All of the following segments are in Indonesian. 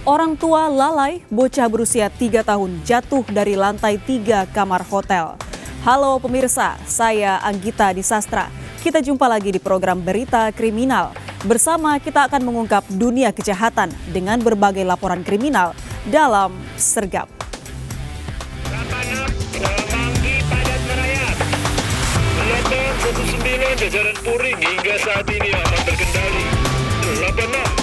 Orang tua lalai, bocah berusia 3 tahun jatuh dari lantai 3 kamar hotel. Halo pemirsa, saya Anggita Disastra. Kita jumpa lagi di program Berita Kriminal. Bersama kita akan mengungkap dunia kejahatan dengan berbagai laporan kriminal dalam Sergap. Semanggi padat merayap. Gelombang 19 jajaran Puring hingga saat ini aman terkendali. 86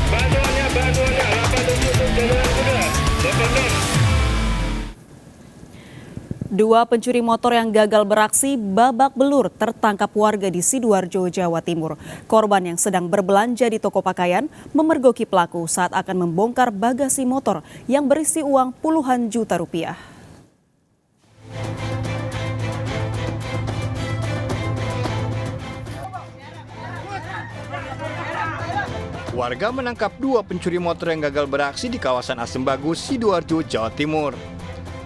bantuannya 87 jajaran muda 86. Dua pencuri motor yang gagal beraksi babak belur tertangkap warga di Sidoarjo, Jawa Timur. Korban yang sedang berbelanja di toko pakaian memergoki pelaku saat akan membongkar bagasi motor yang berisi uang puluhan juta rupiah. Warga menangkap dua pencuri motor yang gagal beraksi di kawasan Asem Bagus, Sidoarjo, Jawa Timur.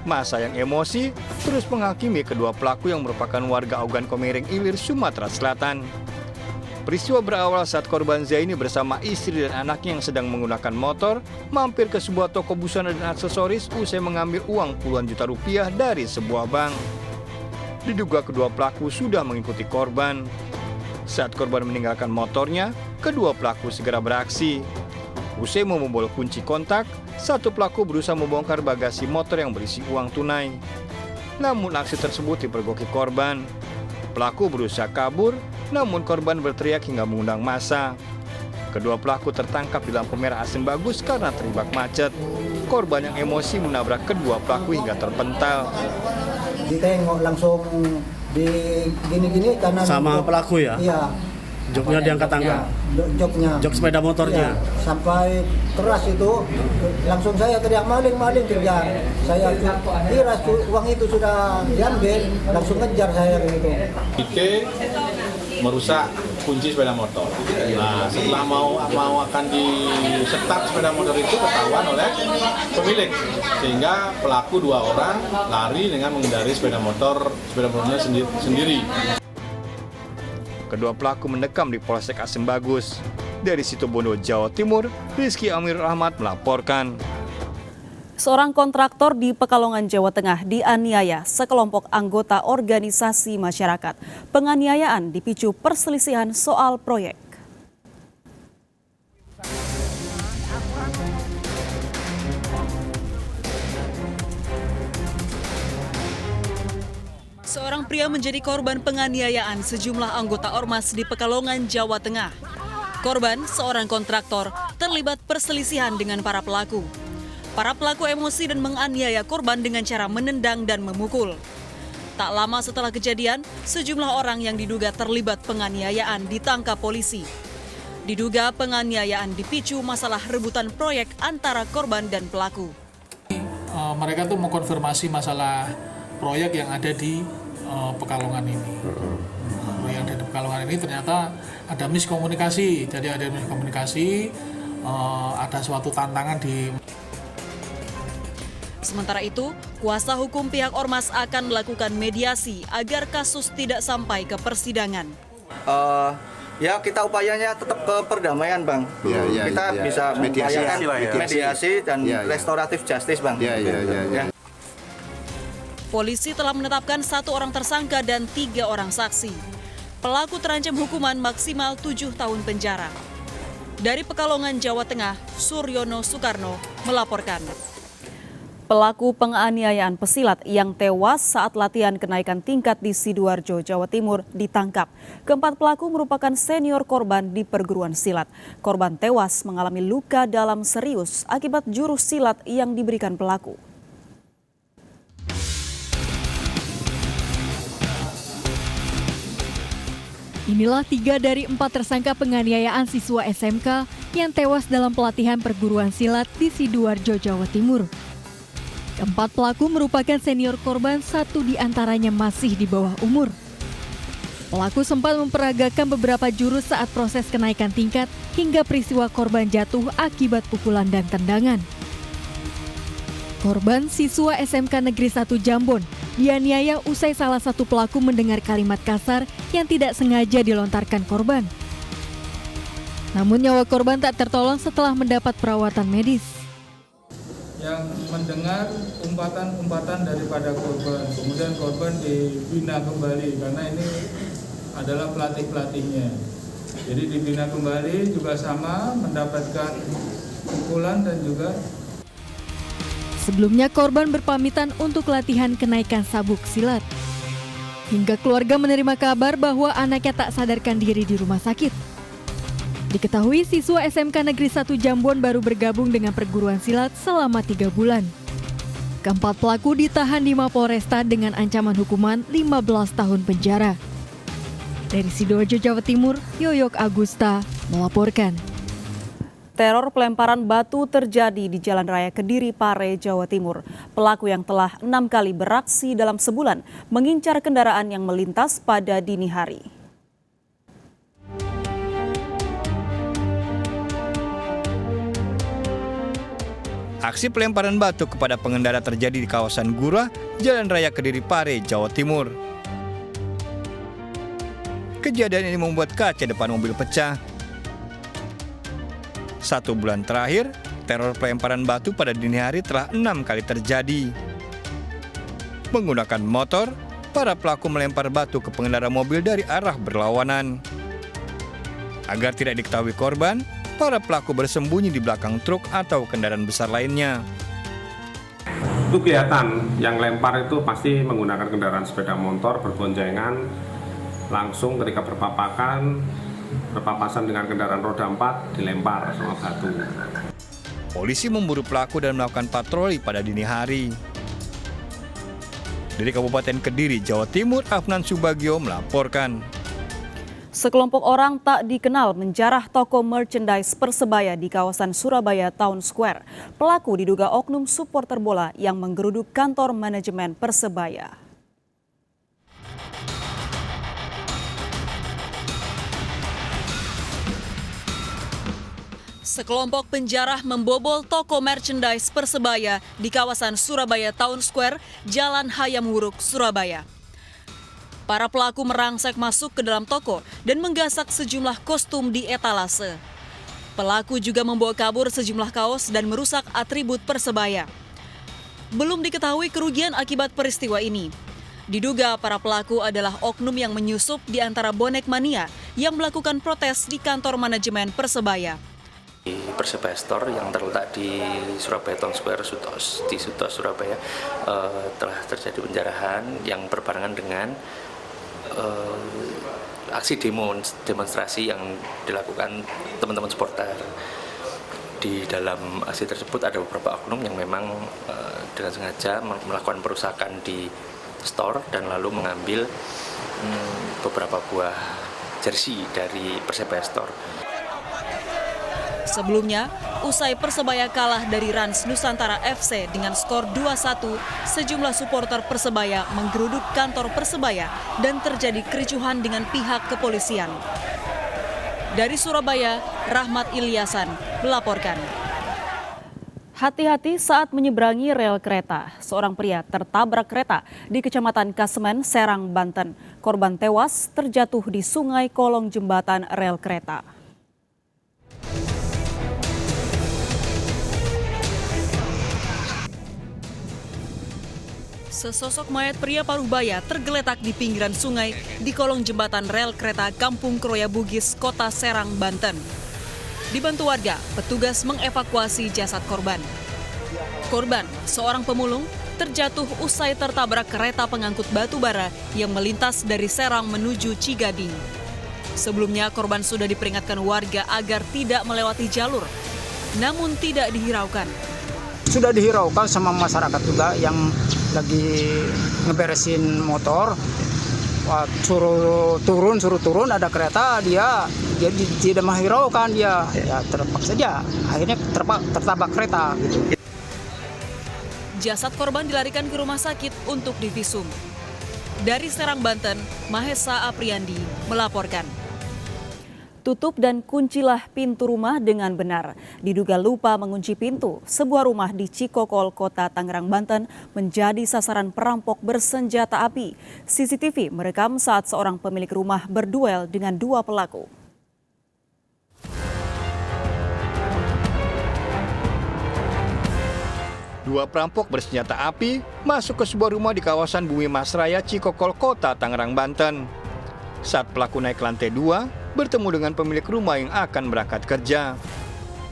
Masa yang emosi terus menghakimi kedua pelaku yang merupakan warga Ogan Komering Ilir, Sumatera Selatan. Peristiwa berawal saat korban Zaini bersama istri dan anaknya yang sedang menggunakan motor mampir ke sebuah toko busana dan aksesoris usai mengambil uang puluhan juta rupiah dari sebuah bank. Diduga kedua pelaku sudah mengikuti korban. Saat korban meninggalkan motornya, kedua pelaku segera beraksi. Usai membobol kunci kontak, satu pelaku berusaha membongkar bagasi motor yang berisi uang tunai. Namun aksi tersebut dipergoki korban. Pelaku berusaha kabur, namun korban berteriak hingga mengundang massa. Kedua pelaku tertangkap di lampu merah Asem Bagus karena terjebak macet. Korban yang emosi menabrak kedua pelaku hingga terpental. Ditengok langsung di gini-gini karena sama pelaku ya? Iya. Joknya diangkat-angkat? Ya, joknya. Jok sepeda motornya? Ya, sampai keras itu, langsung saya teriak maling kejar. Saya kira uang itu sudah diambil, langsung kejar saya gitu. IT merusak kunci sepeda motor. Nah, setelah mau akan di-start sepeda motor itu ketahuan oleh pemilik, sehingga pelaku dua orang lari dengan mengendari sepeda motornya sendiri. Kedua pelaku mendekam di Polsek Asem Bagus. Dari Situbondo, Jawa Timur, Rizky Amirul Ahmad melaporkan. Seorang kontraktor di Pekalongan, Jawa Tengah dianiaya sekelompok anggota organisasi masyarakat. Penganiayaan dipicu perselisihan soal proyek. Seorang pria menjadi korban penganiayaan sejumlah anggota ormas di Pekalongan, Jawa Tengah. Korban, seorang kontraktor, terlibat perselisihan dengan para pelaku. Para pelaku emosi dan menganiaya korban dengan cara menendang dan memukul. Tak lama setelah kejadian, sejumlah orang yang diduga terlibat penganiayaan ditangkap polisi. Diduga penganiayaan dipicu masalah rebutan proyek antara korban dan pelaku. Mereka tuh mengkonfirmasi masalah proyek yang ada di Pekalongan ini. Proyek yang ada di Pekalongan ini ternyata ada miskomunikasi. Jadi ada miskomunikasi, ada suatu tantangan di. Sementara itu, kuasa hukum pihak ormas akan melakukan mediasi agar kasus tidak sampai ke persidangan. Ya kita upayanya tetap ke perdamaian, Bang. Kita bisa mediasi dan restoratif justice, Bang. Polisi telah menetapkan 1 orang tersangka dan 3 orang saksi. Pelaku terancam hukuman maksimal 7 tahun penjara. Dari Pekalongan, Jawa Tengah, Suryono Soekarno melaporkan. Pelaku penganiayaan pesilat yang tewas saat latihan kenaikan tingkat di Sidoarjo, Jawa Timur ditangkap. Keempat pelaku merupakan senior korban di perguruan silat. Korban tewas mengalami luka dalam serius akibat jurus silat yang diberikan pelaku. Inilah 3 dari 4 tersangka penganiayaan siswa SMK yang tewas dalam pelatihan perguruan silat di Sidoarjo, Jawa Timur. Keempat pelaku merupakan senior korban, 1 diantaranya masih di bawah umur. Pelaku sempat memperagakan beberapa jurus saat proses kenaikan tingkat hingga peristiwa korban jatuh akibat pukulan dan tendangan. Korban siswa SMK Negeri 1 Jambon dianiaya usai salah satu pelaku mendengar kalimat kasar yang tidak sengaja dilontarkan korban. Namun nyawa korban tak tertolong setelah mendapat perawatan medis. yang mendengar umpatan-umpatan daripada korban. Kemudian korban dibina kembali karena ini adalah pelatih-pelatihnya. Jadi dibina kembali juga sama mendapatkan pukulan dan juga. Sebelumnya korban berpamitan untuk latihan kenaikan sabuk silat. Hingga keluarga menerima kabar bahwa anaknya tak sadarkan diri di rumah sakit. Diketahui siswa SMK Negeri 1 Jambon baru bergabung dengan perguruan silat selama 3 bulan. Keempat pelaku ditahan di Mapolresta dengan ancaman hukuman 15 tahun penjara. Dari Sidoarjo, Jawa Timur, Yoyok Agusta melaporkan. Teror pelemparan batu terjadi di Jalan Raya Kediri, Pare, Jawa Timur. Pelaku yang telah 6 kali beraksi dalam sebulan mengincar kendaraan yang melintas pada dini hari. Aksi pelemparan batu kepada pengendara terjadi di kawasan Gura, Jalan Raya Kediri, Pare, Jawa Timur. Kejadian ini membuat kaca depan mobil pecah. 1 bulan terakhir, teror pelemparan batu pada dini hari telah 6 kali terjadi. Menggunakan motor, para pelaku melempar batu ke pengendara mobil dari arah berlawanan. Agar tidak diketahui korban, para pelaku bersembunyi di belakang truk atau kendaraan besar lainnya. Itu kelihatan yang lempar itu pasti menggunakan kendaraan sepeda motor berboncengan, langsung ketika berpapasan dengan kendaraan roda 4 dilempar sama batu. Polisi memburu pelaku dan melakukan patroli pada dini hari. Dari Kabupaten Kediri, Jawa Timur, Afnan Subagio melaporkan. Sekelompok orang tak dikenal menjarah toko merchandise Persebaya di kawasan Surabaya Town Square. Pelaku diduga oknum supporter bola yang menggeruduk kantor manajemen Persebaya. Sekelompok penjarah membobol toko merchandise Persebaya di kawasan Surabaya Town Square, Jalan Hayam Wuruk, Surabaya. Para pelaku merangsek masuk ke dalam toko dan menggasak sejumlah kostum di etalase. Pelaku juga membawa kabur sejumlah kaos dan merusak atribut Persebaya. Belum diketahui kerugian akibat peristiwa ini. Diduga para pelaku adalah oknum yang menyusup di antara bonek mania yang melakukan protes di kantor manajemen Persebaya. Persebaya Store yang terletak di Surabaya Town Square, di Sutos, Surabaya, telah terjadi penjarahan yang berbarengan dengan aksi demonstrasi yang dilakukan teman-teman supporter. Di dalam aksi tersebut ada beberapa oknum yang memang dengan sengaja melakukan perusakan di store dan lalu mengambil beberapa buah jersey dari Persebaya Store. Sebelumnya, usai Persebaya kalah dari Rans Nusantara FC dengan skor 2-1, sejumlah supporter Persebaya menggeruduk kantor Persebaya dan terjadi kericuhan dengan pihak kepolisian. Dari Surabaya, Rahmat Ilyasan melaporkan. Hati-hati saat menyeberangi rel kereta. Seorang pria tertabrak kereta di Kecamatan Kasemen, Serang, Banten. Korban tewas terjatuh di sungai kolong jembatan rel kereta. Sesosok mayat pria paruh baya tergeletak di pinggiran sungai di kolong jembatan rel kereta Kampung Kroya Bugis, Kota Serang, Banten. Dibantu warga, petugas mengevakuasi jasad korban. Korban, seorang pemulung, terjatuh usai tertabrak kereta pengangkut batu bara yang melintas dari Serang menuju Cigading. Sebelumnya korban sudah diperingatkan warga agar tidak melewati jalur, namun tidak dihiraukan. Sudah dihiraukan sama masyarakat juga yang lagi ngeberesin motor. Wah, suruh turun ada kereta, dia tidak menghiraukan, dia ya terpaksa dia akhirnya tertabrak kereta gitu. Jasad korban dilarikan ke rumah sakit untuk divisum. Dari Serang, Banten, Mahesa Apriandi melaporkan. Tutup dan kuncilah pintu rumah dengan benar. Diduga lupa mengunci pintu, sebuah rumah di Cikokol, Kota Tangerang, Banten menjadi sasaran perampok bersenjata api. CCTV merekam saat seorang pemilik rumah berduel dengan dua pelaku. 2 perampok bersenjata api masuk ke sebuah rumah di kawasan Bumi Mas Raya, Cikokol, Kota Tangerang, Banten. Saat pelaku naik ke lantai 2, bertemu dengan pemilik rumah yang akan berangkat kerja.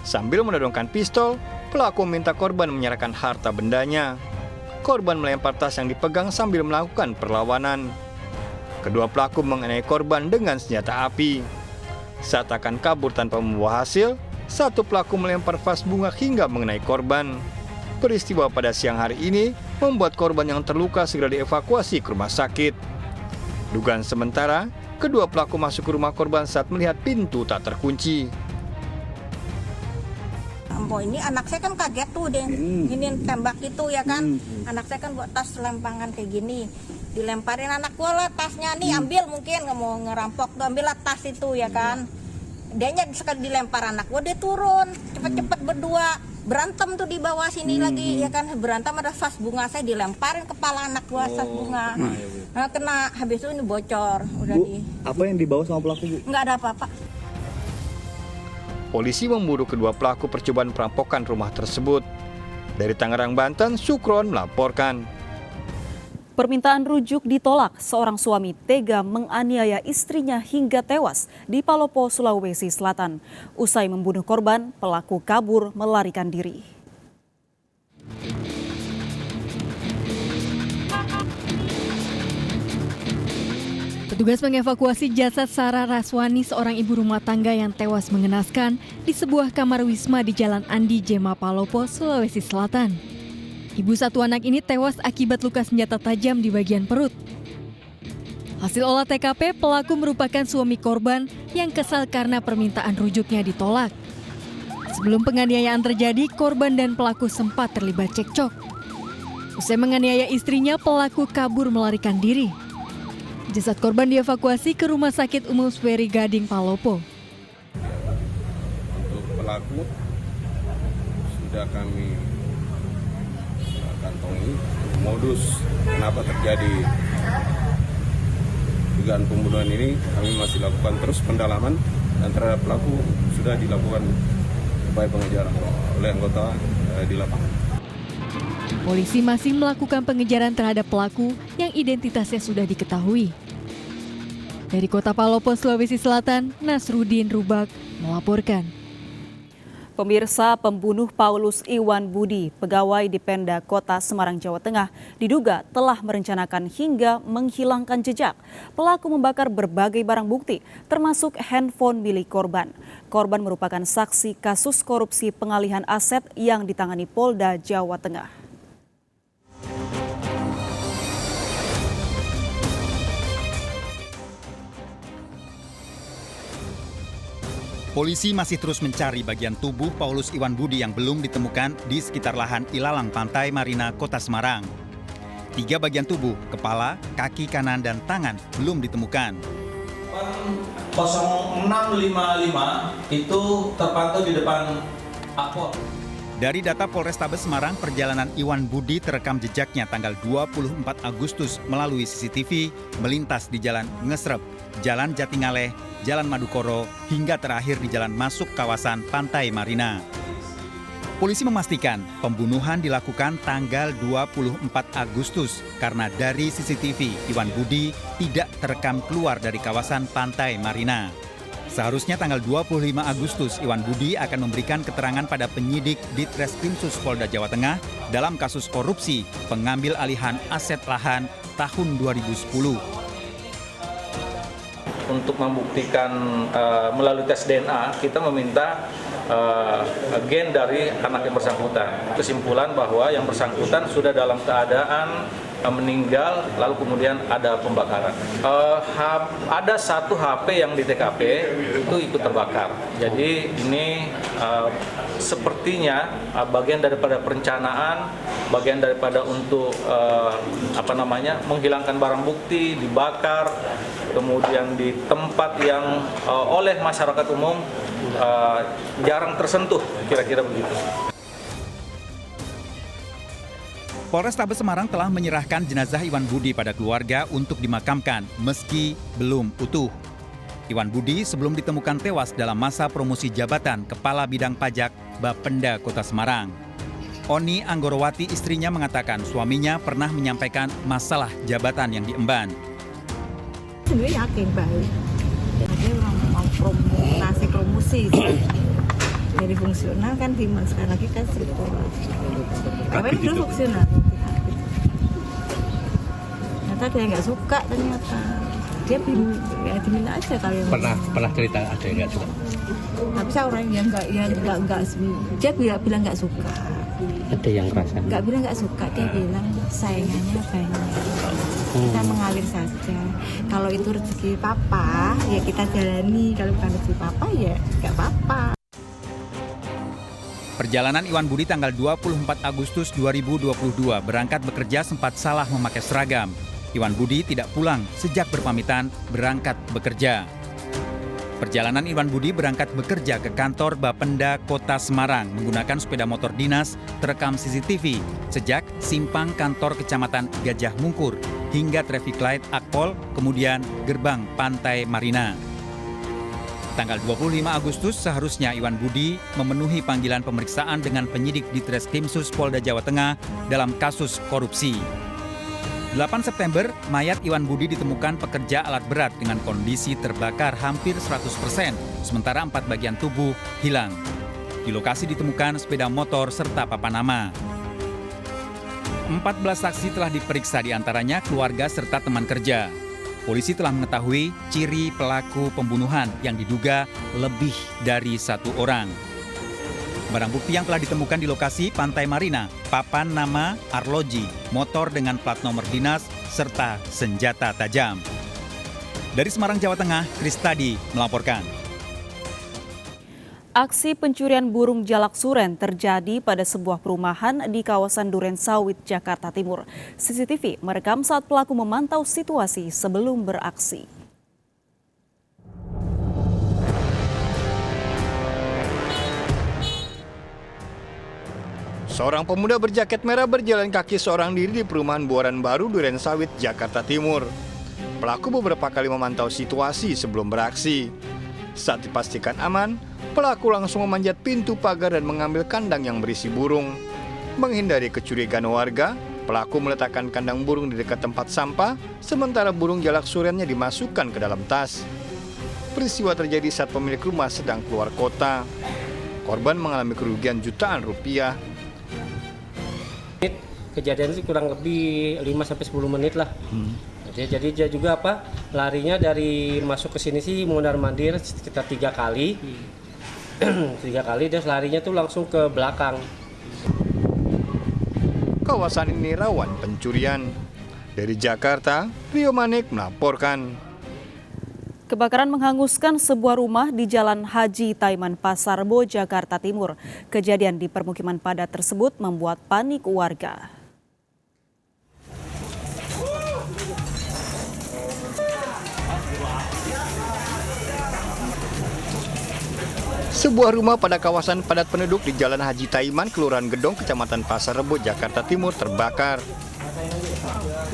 Sambil menodongkan pistol, pelaku meminta korban menyerahkan harta bendanya. Korban melempar tas yang dipegang sambil melakukan perlawanan. Kedua pelaku mengenai korban dengan senjata api. Saat akan kabur tanpa membawa hasil, satu pelaku melempar vas bunga hingga mengenai korban. Peristiwa pada siang hari ini membuat korban yang terluka segera dievakuasi ke rumah sakit. Dugaan sementara, kedua pelaku masuk ke rumah korban saat melihat pintu tak terkunci. Ambo ini anak saya kan kaget tuh dia giniin tembak itu ya kan. Anak saya kan buat tas lempangan kayak gini. Dilemparin anak gua lah tasnya nih, ambil mungkin nggak mau ngerampok tuh, ambil lah tas itu ya kan. Dianya sekali dilempar anak gua, dia turun cepet-cepet berdua berantem tuh di bawah sini lagi ya kan, berantem ada vas bunga saya dilemparin kepala anak gua vas bunga. Nah, kena habis itu ini bocor udah di. Apa yang dibawa sama pelaku, Bu? Nggak ada apa-apa. Polisi memburu kedua pelaku percobaan perampokan rumah tersebut. Dari Tangerang, Banten, Sukron melaporkan. Permintaan rujuk ditolak, seorang suami tega menganiaya istrinya hingga tewas di Palopo, Sulawesi Selatan. Usai membunuh korban, pelaku kabur melarikan diri. Petugas mengevakuasi jasad Sarah Raswani, seorang ibu rumah tangga yang tewas mengenaskan di sebuah kamar wisma di Jalan Andi Jema, Palopo, Sulawesi Selatan. Ibu satu anak ini tewas akibat luka senjata tajam di bagian perut. Hasil olah TKP, pelaku merupakan suami korban yang kesal karena permintaan rujuknya ditolak. Sebelum penganiayaan terjadi, korban dan pelaku sempat terlibat cekcok. Usai menganiaya istrinya, pelaku kabur melarikan diri. Jasad korban dievakuasi ke Rumah Sakit Umum Sweri Gading, Palopo. Untuk pelaku sudah kami kantongi modus kenapa terjadi dugaan pembunuhan ini. Kami masih lakukan terus pendalaman dan terhadap pelaku sudah dilakukan upaya pengejaran oleh anggota di lapangan. Polisi masih melakukan pengejaran terhadap pelaku yang identitasnya sudah diketahui. Dari Kota Palopo, Sulawesi Selatan, Nasruddin Rubak melaporkan. Pemirsa, pembunuh Paulus Iwan Budi, pegawai di Pemda Kota Semarang, Jawa Tengah, diduga telah merencanakan hingga menghilangkan jejak. Pelaku membakar berbagai barang bukti, termasuk handphone milik korban. Korban merupakan saksi kasus korupsi pengalihan aset yang ditangani Polda Jawa Tengah. Polisi masih terus mencari bagian tubuh Paulus Iwan Budi yang belum ditemukan di sekitar lahan ilalang Pantai Marina, Kota Semarang. 3 bagian tubuh, kepala, kaki kanan, dan tangan belum ditemukan. 0655 itu terpantau di depan Akpol. Dari data Polrestabes Semarang, perjalanan Iwan Budi terekam jejaknya tanggal 24 Agustus melalui CCTV melintas di Jalan Ngesrep, Jalan Jatingaleh, Jalan Madukoro, hingga terakhir di jalan masuk kawasan Pantai Marina. Polisi memastikan pembunuhan dilakukan tanggal 24 Agustus karena dari CCTV Iwan Budi tidak terekam keluar dari kawasan Pantai Marina. Seharusnya tanggal 25 Agustus Iwan Budi akan memberikan keterangan pada penyidik di Treskrimsus Polda Jawa Tengah dalam kasus korupsi pengambil alihan aset lahan tahun 2010. Untuk membuktikan melalui tes DNA, kita meminta gen dari anak yang bersangkutan. Kesimpulan bahwa yang bersangkutan sudah dalam keadaan meninggal, lalu kemudian ada pembakaran. Ada satu HP yang di TKP itu ikut terbakar. Jadi ini sepertinya bagian daripada perencanaan, bagian daripada untuk menghilangkan barang bukti, dibakar, kemudian di tempat yang oleh masyarakat umum jarang tersentuh, kira-kira begitu. Polrestabes Semarang telah menyerahkan jenazah Iwan Budi pada keluarga untuk dimakamkan meski belum utuh. Iwan Budi sebelum ditemukan tewas dalam masa promosi jabatan Kepala Bidang Pajak Bapenda Kota Semarang. Oni Anggorowati, istrinya, mengatakan suaminya pernah menyampaikan masalah jabatan yang diemban. Sebenarnya yakin baik. Dia orang mau promosi dari fungsional kan sekarang lagi kan struktural. Tapi dulu fungsional. Ternyata dia nggak suka ternyata. Dia diminta aja kalau yang pernah cerita ada yang nggak suka. Tapi saya orang yang nggak dia bilang nggak suka. Ada yang rasa nggak bilang nggak suka, dia bilang saingannya banyak. Kita mengalir saja. Kalau itu rezeki papa ya kita jalani, kalau bukan rezeki papa ya nggak apa-apa. Perjalanan Iwan Budi tanggal 24 Agustus 2022 berangkat bekerja sempat salah memakai seragam. Iwan Budi tidak pulang sejak berpamitan berangkat bekerja. Perjalanan Iwan Budi berangkat bekerja ke kantor Bapenda Kota Semarang menggunakan sepeda motor dinas terekam CCTV sejak simpang kantor Kecamatan Gajah Mungkur hingga traffic light Akpol, kemudian gerbang Pantai Marina. Tanggal 25 Agustus seharusnya Iwan Budi memenuhi panggilan pemeriksaan dengan penyidik di Treskrimsus Polda Jawa Tengah dalam kasus korupsi. 8 September, mayat Iwan Budi ditemukan pekerja alat berat dengan kondisi terbakar hampir 100%, sementara 4 bagian tubuh hilang. Di lokasi ditemukan sepeda motor serta papan nama. 14 saksi telah diperiksa, diantaranya keluarga serta teman kerja. Polisi telah mengetahui ciri pelaku pembunuhan yang diduga lebih dari 1 orang. Barang bukti yang telah ditemukan di lokasi Pantai Marina, papan nama arloji, motor dengan plat nomor dinas, serta senjata tajam. Dari Semarang, Jawa Tengah, Kristadi melaporkan. Aksi pencurian burung jalak suren terjadi pada sebuah perumahan di kawasan Durensawit, Jakarta Timur. CCTV merekam saat pelaku memantau situasi sebelum beraksi. Seorang pemuda berjaket merah berjalan kaki seorang diri di perumahan Buaran Baru, Durensawit, Jakarta Timur. Pelaku beberapa kali memantau situasi sebelum beraksi. Saat dipastikan aman, pelaku langsung memanjat pintu pagar dan mengambil kandang yang berisi burung. Menghindari kecurigaan warga, pelaku meletakkan kandang burung di dekat tempat sampah, sementara burung jalak surennya dimasukkan ke dalam tas. Peristiwa terjadi saat pemilik rumah sedang keluar kota. Korban mengalami kerugian jutaan rupiah. Kejadian itu kurang lebih 5-10 menit lah. Jadi dia juga larinya dari masuk ke sini sih mondar-mandir sekitar 3 kali. 3 kali dia larinya tuh langsung ke belakang. Kawasan ini rawan pencurian. Dari Jakarta, Rio Manik melaporkan. Kebakaran menghanguskan sebuah rumah di Jalan Haji Taiman, Pasar Rebo, Jakarta Timur. Kejadian di permukiman padat tersebut membuat panik warga. Sebuah rumah pada kawasan padat penduduk di Jalan Haji Taiman, Kelurahan Gedong, Kecamatan Pasar Rebo, Jakarta Timur terbakar.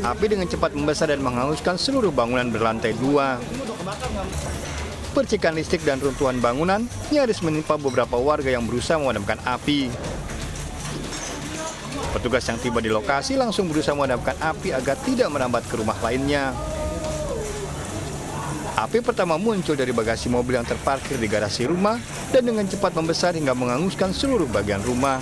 Api dengan cepat membesar dan menghanguskan seluruh bangunan berlantai 2. Percikan listrik dan runtuhan bangunan nyaris menimpa beberapa warga yang berusaha memadamkan api. Petugas yang tiba di lokasi langsung berusaha memadamkan api agar tidak merambat ke rumah lainnya. Api pertama muncul dari bagasi mobil yang terparkir di garasi rumah dan dengan cepat membesar hingga menghanguskan seluruh bagian rumah.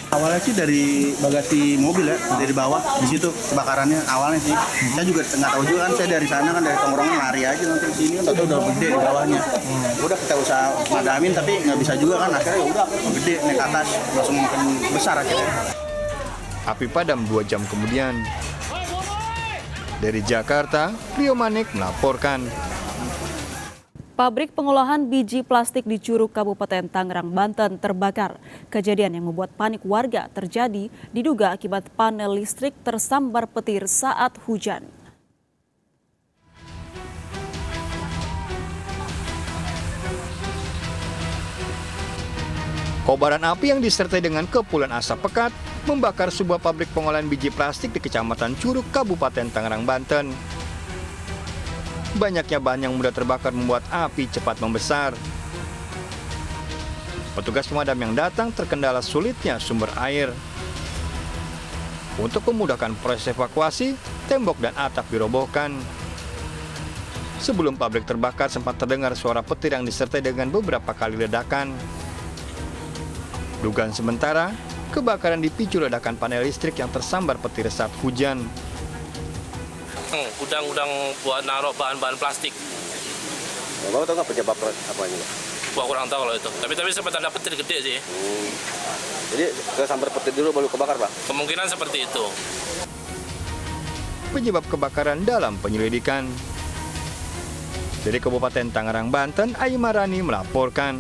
Awalnya sih dari bagasi mobil ya, dari bawah, di situ kebakarannya awalnya sih. Saya juga nggak tahu juga kan, saya dari sana kan dari tongkrongan lari aja nanti ke sini, kan udah gede di bawahnya. Udah kita usaha madamin tapi nggak bisa juga kan, akhirnya udah gede naik atas, langsung makin besar akhirnya. Api padam 2 jam kemudian. Dari Jakarta, Rio Manik melaporkan. Pabrik pengolahan biji plastik di Curug, Kabupaten Tangerang, Banten terbakar. Kejadian yang membuat panik warga terjadi diduga akibat panel listrik tersambar petir saat hujan. Kobaran api yang disertai dengan kepulan asap pekat membakar sebuah pabrik pengolahan biji plastik di Kecamatan Curug, Kabupaten Tangerang, Banten. Banyaknya bahan yang mudah terbakar membuat api cepat membesar. Petugas pemadam yang datang terkendala sulitnya sumber air. Untuk memudahkan proses evakuasi, tembok dan atap dirobohkan. Sebelum pabrik terbakar, sempat terdengar suara petir yang disertai dengan beberapa kali ledakan. Dugaan sementara, kebakaran dipicu ledakan panel listrik yang tersambar petir saat hujan. Gudang-gudang buat naruh bahan-bahan plastik. Bapak tahu nggak penyebab apanya? Gua kurang tahu kalau itu. Tapi sempat ada petir gede sih. Jadi kesambar petir dulu baru kebakar, Pak? Kemungkinan seperti itu. Penyebab kebakaran dalam penyelidikan. Dari Kabupaten Tangerang, Banten, Aimarani melaporkan.